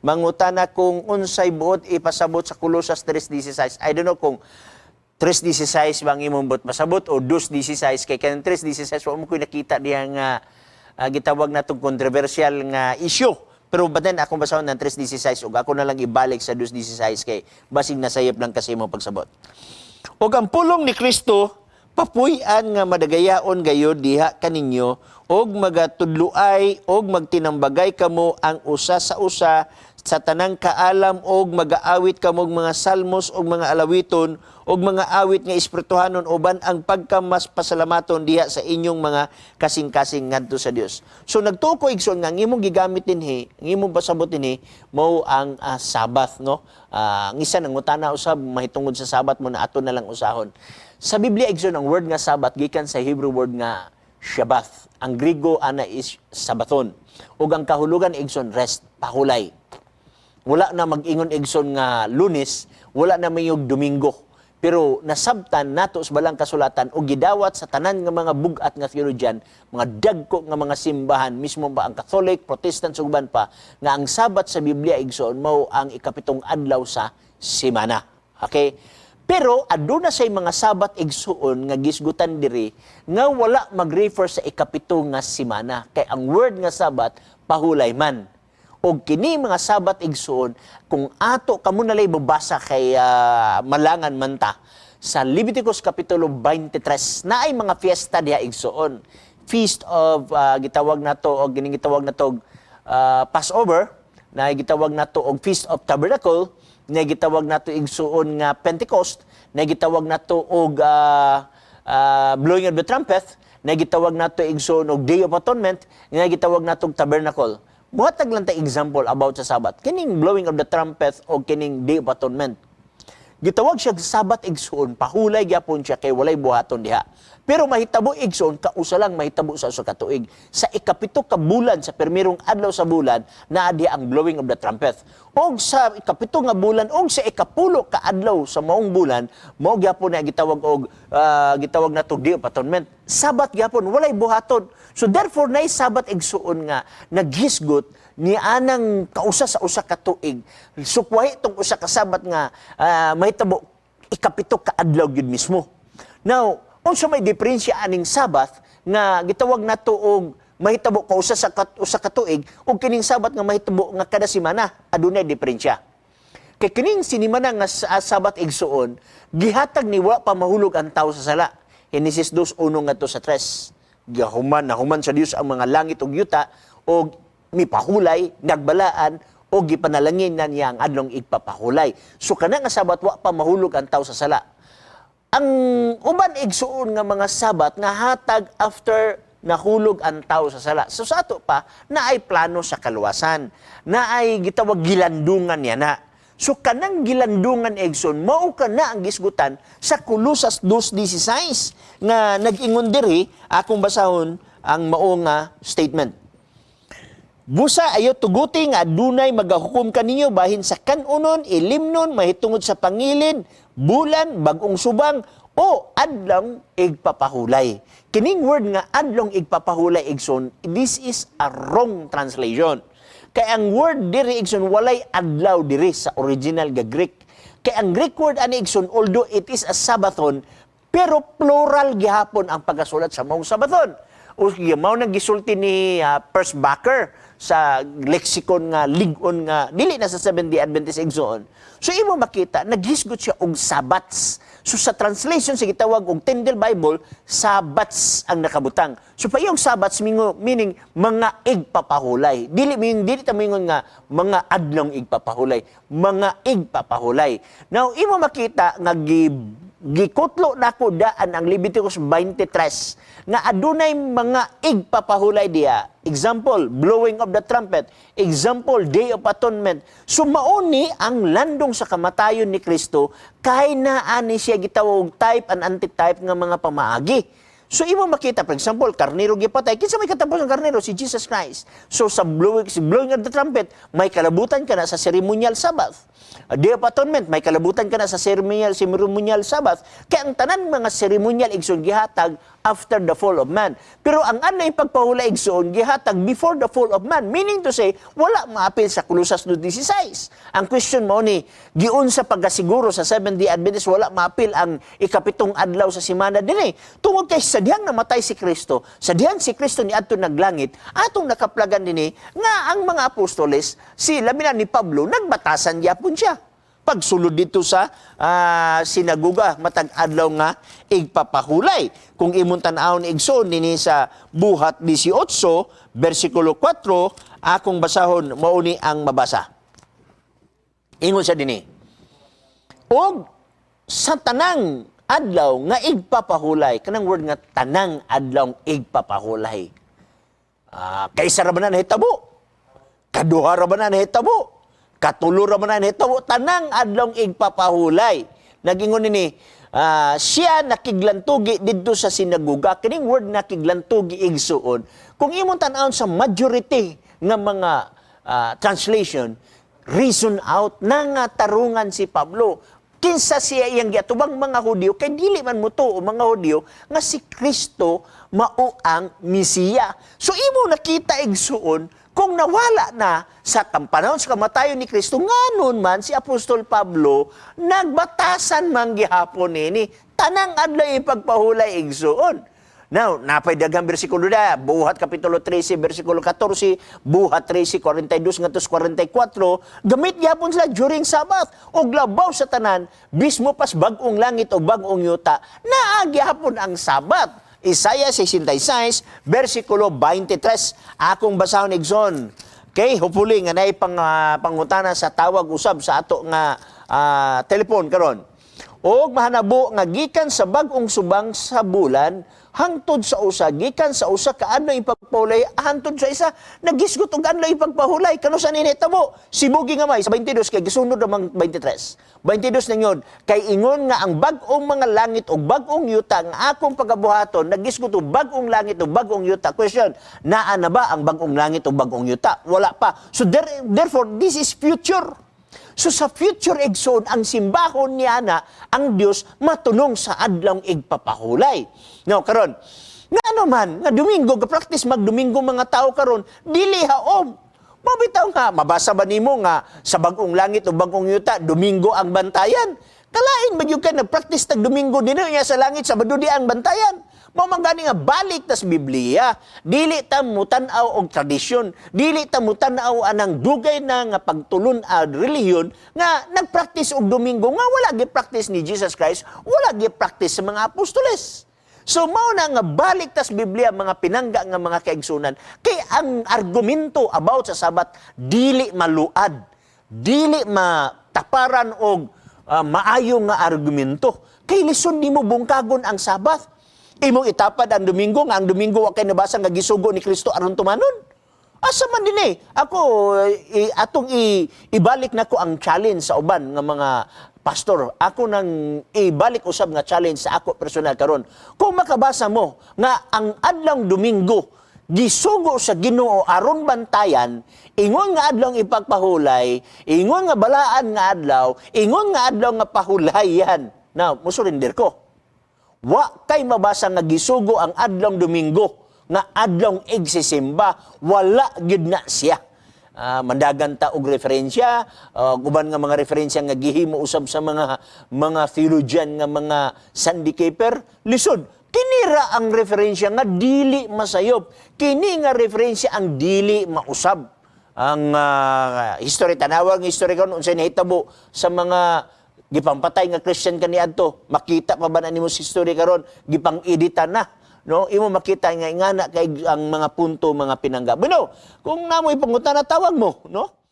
mangutana kung unsay buot ipasabot sa Colossus 3:16. I don't know kung 3:16 bang imong buot pasabot o 2:16 kay kanang 3:16 wa mo koy nakita diha nga gitawag natong controversial nga issue. Pero baden akong basahon ng 3:16 ug ako na lang ibalik sa 2:16 kay basig nasayop lang kasi mo pagsabot. Ug ang pulong ni Kristo papuy-an nga madagayaon gayud diha kaninyo og magatudloay og magtinambagay kamo ang usa sa usa sa tanang kaalam og magaawit kamo og mga salmos og mga alawiton og mga awit nga espirituhanon uban ang pagkamas pasalamaton diha sa inyong mga kasing-kasing ngadto sa Dios. So nagtuko igsoon nga ang imong gigamit dinhi, ang imong pasabot dinhi mao ang Sabbath, no? Ang isa nang utana usab mahitungod sa Sabbath mo na ato na lang usahon. Sa Biblia igsoon ang word nga Sabbath gikan sa Hebrew word nga Shabbath. Ang Griego ana is Sabathon. Ug ang kahulugan igsoon rest, pahulay. Wala na mag-ingon igsoon nga Lunes, wala na mayog Domingo. Pero nasabtan nato sa balang kasulatan o gidawat sa tanan nga mga bugat nga theologian, mga dagko nga mga simbahan, mismo ba ang Catholic, Protestant, suguban pa, nga ang Sabat sa Biblia igsoon mao ang ikapitong adlaw sa semana. Okay? Pero aduna say mga Sabat igsoon nga gisgutan diri nga wala mag-refer sa ikapito nga semana. Kay ang word nga Sabat pahulay man. O kini mga Sabat igsoon, kung ato kamo nalay babasa kay malangan man ta, sa Leviticus Kapitulo 23, na ay mga fiesta diha igsoon. Feast of, gitawag na to, o ginigitawag na to Passover, na gitawag na to og Feast of Tabernacle, na gitawag na to igsoon nga Pentecost, na gitawag na to og Blowing of the Trumpet, na gitawag na to igsoon og Day of Atonement, na gitawag na to Tabernacle. Muhatag lang ta example about sa Sabat. Kining blowing of the trumpet o kining Day of Atonement. Gitawag siya Sabat igsoon, pahulay gyapon siya kay walay buhaton diha. Pero mahitabo igsoon, kausa lang mahitabo sa usa ka tuig. Sa ikapito ka bulan, sa permirong adlaw sa bulan, naa diha ang blowing of the trumpet. Og sa ikapito nga bulan, og sa ikapulo ka adlaw sa maong bulan, mao gyapon na gitawag og gitawag na to Day of Atonement. Sabat gyapon, walay buhaton. So therefore, nay Sabat igsoon nga naghisgot ni anang kausa sa usa ka tuig. Supwahi tong usa ka Sabat nga mahitabo ikapito ka adlaw gyud mismo. Now, unsa may diferensya aning Sabat nga gitawag nato og mahitabo kausa sa usa ka tuig ug kining Sabat nga mahitabo nga kada semana, adunay diferensya. Kay kining sinimana nga Sabat igsoon, gihatag ni wa pa mahulog ang tawo sa sala. Genesis 2:1 ngadto sa 3. Nahuman sa Dios ang mga langit ug yuta og mipahulay, nagbalaan o gipanalangin na niya ang adlong igpapahulay. So kana nga Sabat wa pa mahulog ang tawo sa sala. Ang uban igsuon nga mga Sabat nga hatag after nahulog ang tawo sa sala. So sa ato pa na ay plano sa kaluwasan, na ay gitawag gilandungan niya na. So kanang gilandungan igsoon mao kana ang gisgutan sa Colossus 2:16 nga nag-ingon diri akong basahon ang mao nga statement. Busa ayo tuguti nga adunay magahukom kaninyo bahin sa kanunon, ilimnon, mahitungod sa pangilin, bulan, bagong subang o adlong igpapahulay. Kining word nga adlong igpapahulay igsoon, this is a wrong translation. Kay ang word diri igsoon walay adlaw diri sa original nga Greek. Kay ang Greek word ani igsoon although it is a Sabathon pero plural gihapon ang pagkasulat sa maong Sabathon. O mao nang gisulti ni First Baker sa lexicon nga ligon nga dili na sa Seventh-day Adventist igsoon. So imo makita naghisgot siya og Sabbats. So sa translation sa gitawag og Tyndale Bible, Sabbats ang nakabutang. So pa yung Sabbats meaning mga igpapahulay. Dili ta mingon nga mga adlong igpapahulay, mga igpapahulay. Now imo makita nga gikutlo nako daan ang Leviticus 23 nga adunay mga igpapahulay diya. Example, blowing of the trumpet. Example, Day of Atonement. So mauni ang landong sa kamatayon ni Kristo kay naani siya gitawag type and antitype nga mga pamaagi. So imo makita, for example, karnero gipatay. Kinsa may katapos ng karnero? Si Jesus Christ. So sa blowing of the trumpet, may kalabutan ka na sa ceremonial Sabbath. Day of Atonement, may kalabutan ka na sa ceremonial Sabbath. Kaya ang tanan mga ceremonial igsoon gihatag after the fall of man. Pero ang anay pagpahula igsoon gihatag before the fall of man, meaning to say wala maapil sa Colossus 2:16. Ang question mo ni giun sa pagasiguro sa Seventh-day Adventist wala maapil ang ikapitong adlaw sa semana dinhi. Tungod kay sa dihang namatay si Kristo, sa dihang si Kristo ni adto naglangit, atong nakaplagan dinhi nga ang mga apostoles, si labi na ni Pablo nagbatasan gyapon siya. Pagsulod dito sa sinaguga, matag adlaw nga igpapahulay. Kung imong tan-awon igsoon dinhi sa Buhat 18, versikulo 4, akong basahon mauni ang mabasa. Ingon sa dinhi. Og sa tanang adlaw nga igpapahulay, kanang word nga tanang adlaw igpapahulay. Kaysa ra ba na nahitabo? Kaduha ra ba na nahitabo? Katulo ra man na nito tanang adlong igpapahulay. Nagingon ni siya nakiglantugi didto sa sinaguga. Kining word nakiglantugi igsuon. Kung imong tan-awon sa majority nga mga translation, reason out na nga tarungan si Pablo. Kinsa siya iyang giatubang mga Hudyo, kay dili man mo to o mga Hudyo, nga si Kristo mao ang Mesiya. So imo nakita igsuon, kung nawala na sa panahon sa kamatayon ni Kristo, nganon man si Apostol Pablo, nagbatasan man gihapon nini, tanang adlaw ipagpahulay igsuon. Now, napay daghang bersikulo da, Buhat Kapitulo 13, versikulo 14, Buhat 13, 42 ngantos 44, gamit gyapon sila during Sabbath. Og labaw sa tanan, bismo pas bag-ong langit o bag-ong yuta, naagi hapon ang Sabbath. Isaiah 66, versikulo 23, akong basahon igsoon. Okay, hopefully nga naay pangutana sa tawag usab sa ato nga telepon karon. Og mahanabo nga gikan sa bag-ong subang sa bulan hangtod sa usa, gikan sa usa ka adlaw ipagpahulay hangtod sa isa, nagisgot og adlaw ipagpahulay kano sa ninitabo. Sibugi nga may sa 22 kay gisunod namang 23. 22 na yun, kay ingon nga ang bag-ong mga langit o bag-ong yuta nga akong pagabuhaton, nagisgot og bag-ong langit o bag-ong yuta. Question, naa na ba ang bag-ong langit o bag-ong yuta? Wala pa. So therefore, this is future. So sa future igsoon, ang simbahon niya na ang Dios matunong sa adlong igpapahulay. Now, karon, nga ano man, nga Domingo, ga-practice mag-Domingo mga tao karon, dili haom. Mabitaw nga, mabasa ba nimo nga sa bagong langit o bagong yuta, Domingo ang bantayan? Kalain ba yung ka nag-practice tag Domingo din niya sa langit, Sabado di ang bantayan? Mamangani nga balik tas Biblia, dili ta mutanaw og tradisyon, dili ta mutanaw anang dugay na nga pagtulon relihiyon nga nagpractice og Domingo nga wala gi practice ni Jesus Christ, wala gi practice sa mga apostoles. So mao na nga balik tas Biblia mga pinangga nga mga kaigsunan, kay ang argumento about sa Sabat dili maluad, dili mataparan og maayo nga argumento. Kay lisod nimo bungkagon ang Sabat. Imong itapad ang Domingo, nga ang Domingo wa kay nabasa nga gisugo ni Kristo aron tumanon. Asa man din ako atong ibalik nako ang challenge sa uban nga mga pastor. Ako nang ibalik usab nga challenge sa ako personal karon. Kung makabasa mo nga ang adlong Domingo gisugo sa Ginoo aron bantayan, ingon nga adlaw ipagpahulay, ingon nga balaan nga adlaw, ingon nga adlaw nga pahulayan. Now, musurrender ko. Wa kay mabasa nga gisugo ang adlong Domingo nga adlong igsisimba, wala gyud na siya. Mandagan ta og referensya, uban nga mga referensya nga gihimo usab sa mga theologian nga mga syndicators, lisod. Kinira ang referensya nga dili masayop. Kini nga referensya ang dili mausab. Ang history tanawag nga history karon unsay nahitabo sa mga gipampatay nga Christian kaniadto, makita pa ba na nimo si history karon gipang-editan na, no? Imo makita nga ingana kay ang mga punto, mga pinangga. Bueno, kung namoy pangutan na tawag mo, no?